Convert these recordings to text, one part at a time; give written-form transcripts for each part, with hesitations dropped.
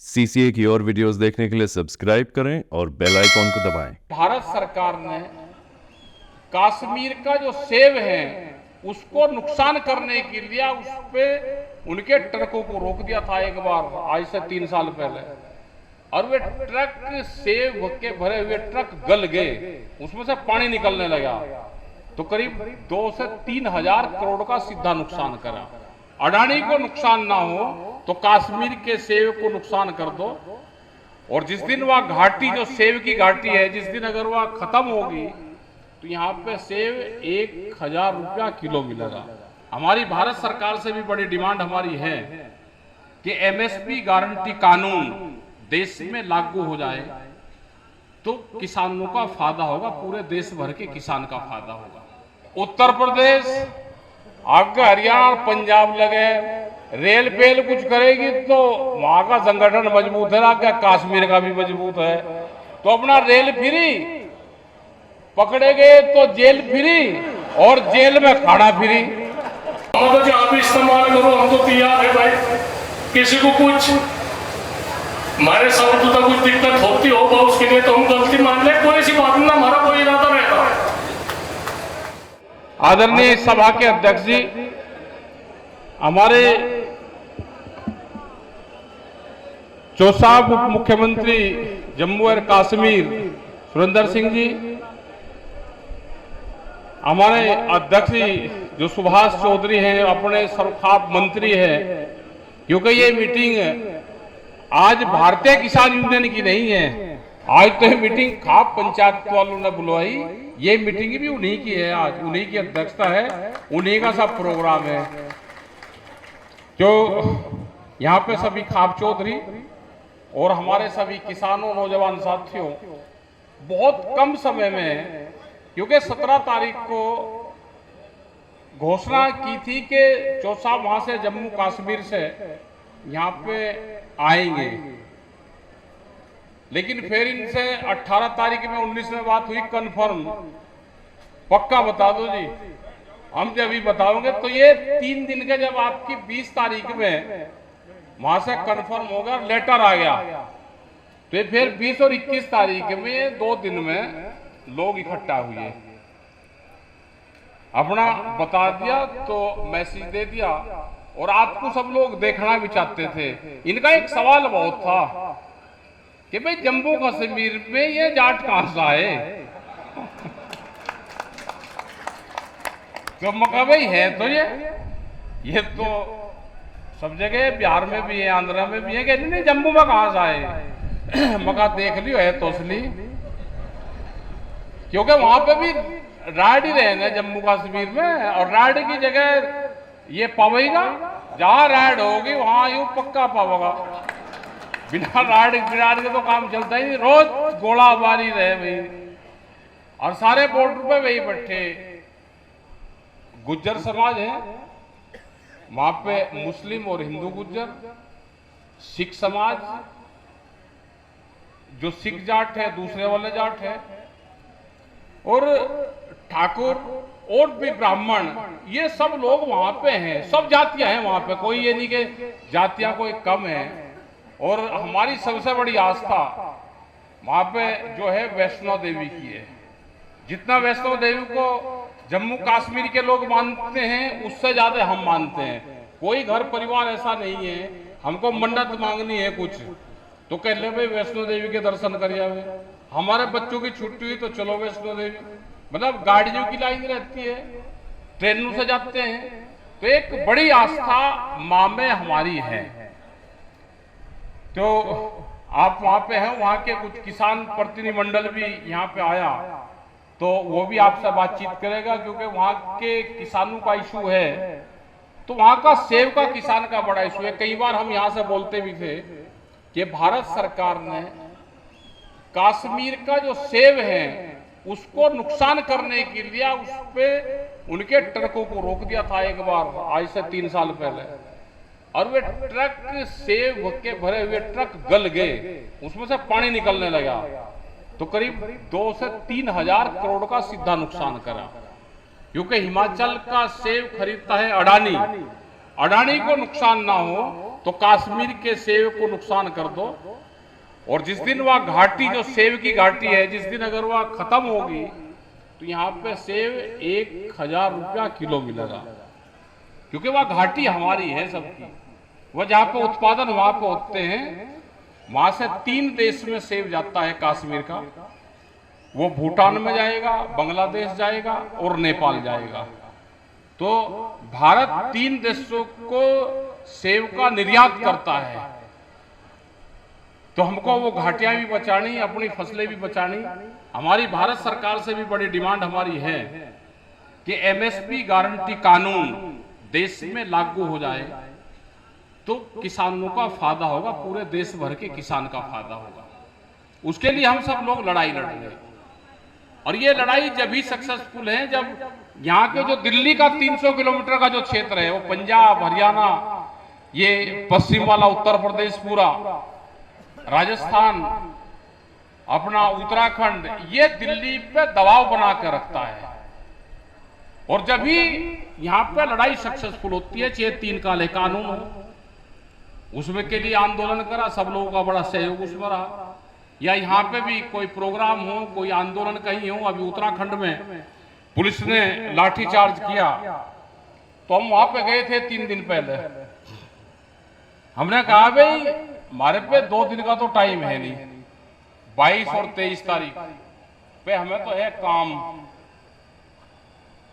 CCA की और videos देखने के लिए सब्सक्राइब करें और बेल आइकॉन को दबाएं। भारत सरकार ने कश्मीर का जो सेब है उसको नुकसान करने के लिए उस पे उनके ट्रकों को रोक दिया था एक बार, आज से 3 साल पहले। और वे ट्रक सेब के भरे हुए ट्रक गल गए, उसमें से पानी निकलने लगा, तो करीब 2 से 3 हजार करोड़ का सीधा नुकसान करा। अडानी को नुकसान ना हो तो कश्मीर के सेब को नुकसान कर दो, और जिस दिन वह घाटी, जो सेब की घाटी है, जिस दिन अगर वह खत्म होगी तो यहाँ पे सेब 1000 रुपया किलो मिलेगा। हमारी भारत सरकार से भी बड़ी डिमांड हमारी है कि एमएसपी गारंटी कानून देश में लागू हो जाए तो किसानों का फायदा होगा, पूरे देश भर के किसान का फायदा होगा। उत्तर प्रदेश, आगे हरियाणा और पंजाब लगे, रेल पेल कुछ करेगी तो वहां का संगठन मजबूत है ना, क्या कश्मीर का भी मजबूत है। तो अपना रेल फ्री, पकड़े गए तो जेल फ्री, और जेल में खाना फ्री। तो जो आप इस्तेमाल करो, हम तो तैयार है भाई। किसी को कुछ हमारे साथ तो कुछ दिक्कत होती होगा, उसके लिए तो हम गलती मान ले, कोई सी बात ना, हमारा कोई इरादा रहता है। आदरणीय सभा के अध्यक्ष जी, हमारे चौसाब उप मुख्यमंत्री जम्मू और कश्मीर सुरेंद्र सिंह जी, हमारे अध्यक्ष जो सुभाष चौधरी हैं, अपने सर्वखाप मंत्री हैं, क्योंकि ये मीटिंग आज भारतीय किसान यूनियन की नहीं है, आज तो ये मीटिंग खाप पंचायत वालों ने बुलवाई, ये मीटिंग भी उन्हीं की है, आज उन्हीं की अध्यक्षता है, उन्हीं का सब प्रोग्राम है। जो यहाँ पे सभी खाप चौधरी और हमारे सभी किसानों, नौजवान साथियों, बहुत कम समय में, क्योंकि 17 तारीख को घोषणा की थी कि चौसाब वहां से जम्मू कश्मीर से यहाँ पे आएंगे, लेकिन फिर इनसे 18 तारीख में 19 में बात हुई कंफर्म, पक्का बता दो जी, हम जब भी बताओगे तो ये 3 दिन के, जब आपकी 20 तारीख में वहां से कंफर्म होगा, लेटर आ गया, तो ये फिर 20 और 21 तारीख में 2 दिन में लोग इकट्ठा हुए, अपना बता दिया, तो मैसेज दे दिया, और आपको सब लोग देखना भी चाहते थे। इनका एक सवाल बहुत था कि भाई जम्मू कश्मीर में ये जाट कहां से आए। तो मका भाई है तो ये तो सब जगह, बिहार में भी है, आंध्रा में भी है, कि नहीं जम्मू में कहां से आए। मका देख लियो है तो असली, क्योंकि वहां पे भी राइड ही रहे ना जम्मू कश्मीर में, और राइड की जगह ये पावेगा, जहां राइड होगी वहां यू पक्का पावेगा, बिना राइड के तो काम चलता ही नहीं, रोज गोलाबारी रहे भाई। और सारे बॉर्डर पे वही बैठे गुज्जर समाज है, वहां पे मुस्लिम और हिंदू गुज्जर, सिख समाज, जो सिख जाट है दूसरे वाले जाट है, और ठाकुर और भी ब्राह्मण, ये सब लोग वहां पे हैं, सब जातियां हैं वहां पे, कोई ये नहीं कि जातियां कोई कम है। और हमारी सबसे बड़ी आस्था वहां पे जो है वैष्णो देवी की है। जितना वैष्णो देवी को जम्मू कश्मीर के लोग मानते हैं, उससे ज्यादा हम मानते हैं। कोई घर परिवार ऐसा नहीं है, हमको मन्नत मांगनी है कुछ तो कह ले भाई वैष्णो देवी के दर्शन कर जावे, हमारे बच्चों की छुट्टी हुई तो चलो वैष्णो देवी, मतलब गाड़ियों की लाइन रहती है, ट्रेनों से जाते हैं, तो एक बड़ी आस्था मां में हमारी है। तो आप वहां पे हैं, वहां के कुछ किसान प्रतिनिधिमंडल भी यहाँ पे आया, तो वो भी आपसे बातचीत करेगा, क्योंकि वहां के किसानों का इशू है, तो वहां का सेब का किसान का बड़ा इशू है। कई बार हम यहाँ से बोलते भी थे कि भारत सरकार ने कश्मीर का जो सेब है उसको नुकसान करने के लिए उस पे उनके ट्रकों को रोक दिया था एक बार, आज से 3 साल पहले, और वे ट्रक सेब के भरे हुए ट्रक गल गए, उसमें से पानी निकलने लगा, तो करीब 2 से 3 हजार करोड़ का सीधा नुकसान करा। क्योंकि हिमाचल का सेब खरीदता है अडानी, अडानी को नुकसान ना हो तो कश्मीर के सेब को नुकसान कर दो, और जिस दिन वह घाटी, जो सेब की घाटी है, जिस दिन अगर वह खत्म होगी तो यहाँ पे सेब 1000 रुपया किलो मिलेगा, क्योंकि वह घाटी हमारी है सबकी। वह जहाँ पे उत्पादन वहां पे होते हैं, वहां से 3 देश में सेब जाता है कश्मीर का। वो भूटान में जाएगा, बांग्लादेश जाएगा और नेपाल जाएगा। तो भारत 3 देशों को सेब का निर्यात करता है। तो हमको वो घाटियां भी बचानी, अपनी फसलें भी बचानी। हमारी भारत सरकार से भी बड़ी डिमांड हमारी है कि एमएसपी गारंटी कानून देश में लागू हो जाए, तो किसानों का फायदा होगा, पूरे देश भर के किसान का फायदा होगा। उसके लिए हम सब लोग लड़ाई लड़ रहे हैं, और ये लड़ाई जब भी सक्सेसफुल है जब यहाँ के जो दिल्ली का 300 किलोमीटर का जो क्षेत्र है, वो पंजाब, हरियाणा, ये पश्चिम वाला उत्तर प्रदेश, पूरा राजस्थान, अपना उत्तराखंड, ये दिल्ली पे दबाव बना कर रखता है। और जब भी यहाँ पे लड़ाई सक्सेसफुल होती है, चाहे 3 काले कानून हो, उसमें के लिए आंदोलन करा, सब लोगों का बड़ा सहयोग उसमें रहा, या यहाँ पे भी कोई प्रोग्राम हो, कोई आंदोलन कहीं हो। अभी उत्तराखंड में पुलिस ने लाठीचार्ज किया, तो हम वहां पे गए थे 3 दिन पहले। हमने कहा भाई हमारे पे 2 दिन का तो टाइम है नहीं, 22 और 23 तारीख पे हमें तो है काम।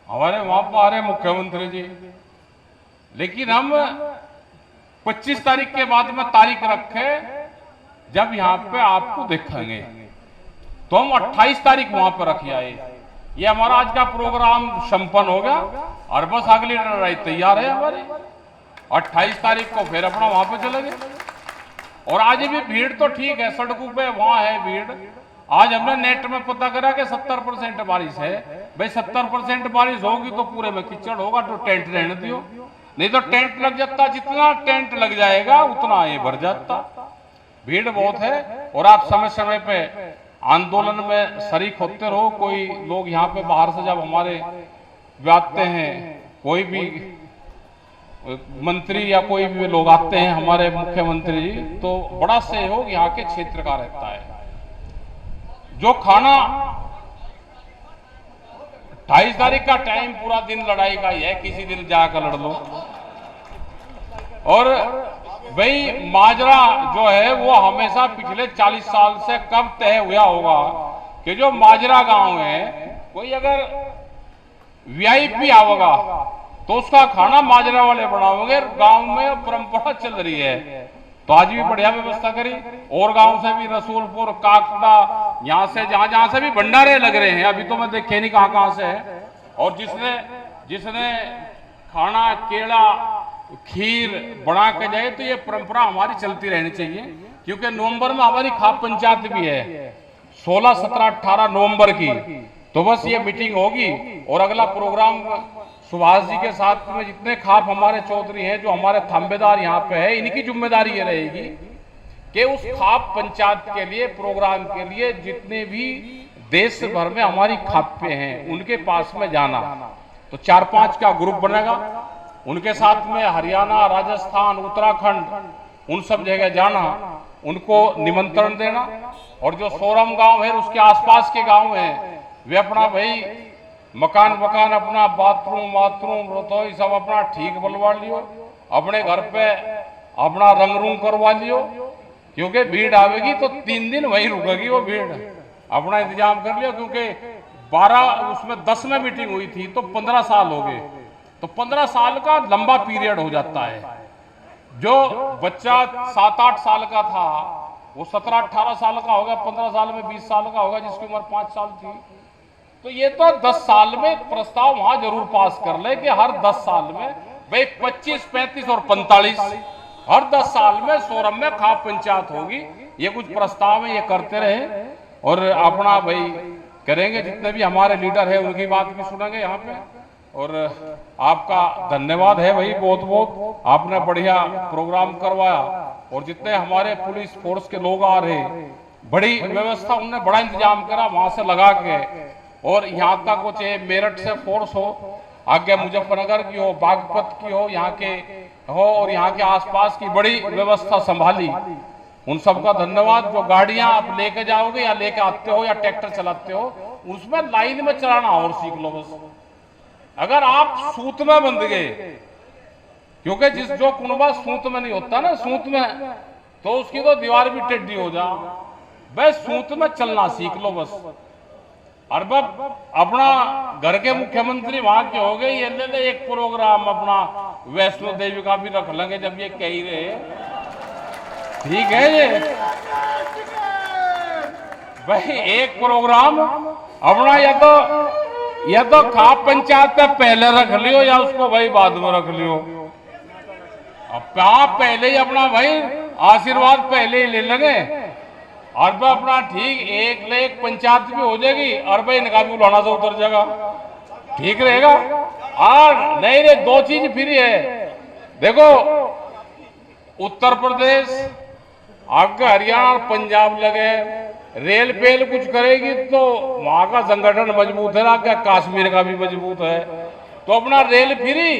हमारे वहां पर आ रहे मुख्यमंत्री जी, लेकिन हम 25 तारीख के बाद में तारीख रखे, जब यहाँ पे आपको देखेंगे। तो हम 28 तारीख वहां पर रखे आए। ये हमारा आज का प्रोग्राम संपन्न हो गया, और बस अगली लड़ाई तैयार है हमारी। 28 तारीख को फिर अपना वहां पे चले गए। और आज भी भीड़ तो ठीक है, सड़कों पे वहां है भीड़। आज हमने नेट में पता करा कि 70% बारिश है। भाई 70% बारिश होगी तो पूरे में कीचड़ होगा, तो टेंट रहने दियो, नहीं तो टेंट लग जाता। जितना टेंट लग जाएगा उतना ये भर जाता। भीड़ बहुत है, और आप समय समय पे आंदोलन में शरीक होते रहो। कोई लोग यहाँ पे बाहर से जब हमारे आते हैं, कोई भी मंत्री या कोई भी लोग आते हैं, हमारे मुख्यमंत्री जी, तो बड़ा सहयोग यहाँ के क्षेत्र का रहता है। जो खाना 28 तारीख का टाइम पूरा दिन लड़ाई का ही है, किसी दिन जाकर लड़ लो। और भाई माजरा जो है वो हमेशा पिछले 40 साल से कब तय हुआ होगा कि जो माजरा गांव है, कोई अगर वीआईपी आवेगा तो उसका खाना माजरा वाले बनाओगे। गांव में परंपरा चल रही है, तो आज भी बढ़िया व्यवस्था करी। और गांव से भी रसूलपुर, काकड़ा, यहाँ से जहां से भी भंडारे लग रहे हैं, अभी तो मैं देखे नहीं कहां से है। और जिसने खाना, केला, खीर बना के जाए, तो ये परंपरा हमारी चलती रहनी चाहिए। क्योंकि नवंबर में हमारी खाप पंचायत भी है, 16, 17, 18 नवंबर की। तो बस ये मीटिंग होगी, और अगला प्रोग्राम सुभाष जी के साथ में जितने खाप हमारे चौधरी हैं, जो हमारे थाम्बेदार यहाँ पे है, इनकी जिम्मेदारी ये रहेगी कि उस खाप पंचायत के लिए, प्रोग्राम के लिए जितने भी देश भर में हमारी खापे हैं, उनके पास में जाना। तो 4-5 का ग्रुप बनेगा, उनके साथ में हरियाणा, राजस्थान, उत्तराखंड, उन सब जगह जाना, उनको निमंत्रण देना। और जो सोरम गांव है, उसके आसपास के गांव हैं, वे अपना भाई मकान अपना बाथरूम रसोई सब अपना ठीक बनवा लियो, अपने घर पे अपना रंग रूम करवा लियो। क्योंकि भीड़ आवेगी तो 3 दिन वहीं रुकेगी वो भीड़, अपना इंतजाम कर लियो। क्योंकि 12 उसमें 10 में मीटिंग हुई थी, तो 15 साल हो गए। तो 15 साल का लंबा पीरियड हो जाता है। जो बच्चा 7-8 साल का था, वो 17-18 साल का होगा, 15 साल में 20 साल का होगा, जिसकी उम्र 5 साल थी। तो ये तो 10 साल में प्रस्ताव वहां जरूर पास कर ले कि हर 10 साल में भाई 25, 35 और 45 हर 10 साल में सोरम में खाप पंचायत होगी। ये कुछ प्रस्ताव है, ये करते रहे, और अपना भाई करेंगे। जितने भी हमारे लीडर है उनकी बात भी सुनेंगे यहाँ पे। और आपका धन्यवाद है भाई, बहुत बहुत आपने बढ़िया प्रोग्राम करवाया। और जितने हमारे पुलिस फोर्स के लोग आ रहे, बड़ी व्यवस्था उन्होंने, बड़ा इंतजाम करा वहां से लगा के। और यहाँ तक वो चाहे मेरठ से फोर्स हो, आगे मुजफ्फरनगर की हो, बागपत की हो, यहाँ के हो और यहाँ के आसपास की बड़ी व्यवस्था संभाली, उन सबका धन्यवाद। जो गाड़ियां आप लेके जाओगे या लेके आते हो या ट्रैक्टर चलाते हो, उसमें लाइन में चलाना और सीख लो बस। अगर आप सूत में बंध गए, क्योंकि जो कुनबा सूत में नहीं होता ना, सूत में तो उसकी तो दीवार भी टेढ़ी हो जा। बस सूत में चलना सीख लो बस। और अपना घर के मुख्यमंत्री वहां के हो गए, ये ले ले एक प्रोग्राम अपना वैष्णो देवी का भी रख लेंगे जब ये कह ही रहे। ठीक है ये भाई, एक प्रोग्राम अपना या तो खाप पंचायत में पहले रख लियो या उसको भाई बाद में रख लियो। अब आप पहले ही अपना भाई आशीर्वाद पहले ही ले लेंगे और वह अपना ठीक एक पंचायत भी हो जाएगी और भाई इनका भी बुलाना से उतर जाएगा, ठीक रहेगा। और नहीं दो चीज फ्री है। देखो उत्तर प्रदेश आपका हरियाणा और पंजाब लगे, रेल पेल कुछ करेगी तो वहां का संगठन मजबूत है ना, क्या कश्मीर का भी मजबूत है। तो अपना रेल फ्री,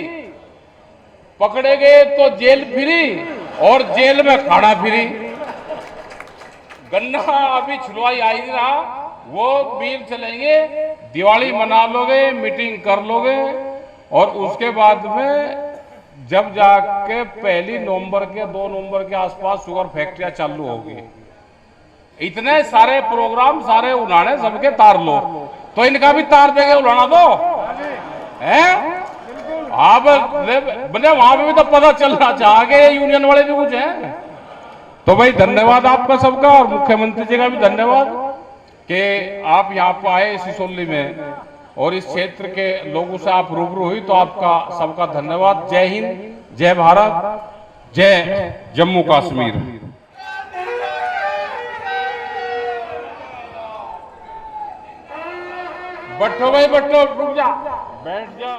पकड़े गए तो जेल फ्री और जेल में खाना फ्री। गन्ना अभी छुड़वाई आई नहीं रहा, वो मिल चलेंगे, दिवाली मना लोगे, मीटिंग कर लोगे और उसके बाद में जब जाके 1 नवंबर के 2 नवंबर के आसपास शुगर फैक्ट्रियां चालू होगी। इतने सारे प्रोग्राम सारे उड़ाने सबके तार लो, तो इनका भी तार देंगे, उड़ाना दो है। आप बने वहां पे भी तो पता चलना चाहिए यूनियन वाले भी कुछ हैं। तो भाई धन्यवाद आपका सबका और मुख्यमंत्री जी का भी धन्यवाद कि आप यहाँ पर आए सिसोली में और इस क्षेत्र के लोगों से आप रूबरू हुई, तो आपका सबका धन्यवाद। जय हिंद, जय भारत, जय जम्मू कश्मीर। बैठो भाई बैठो, रुक जा, बैठ जा।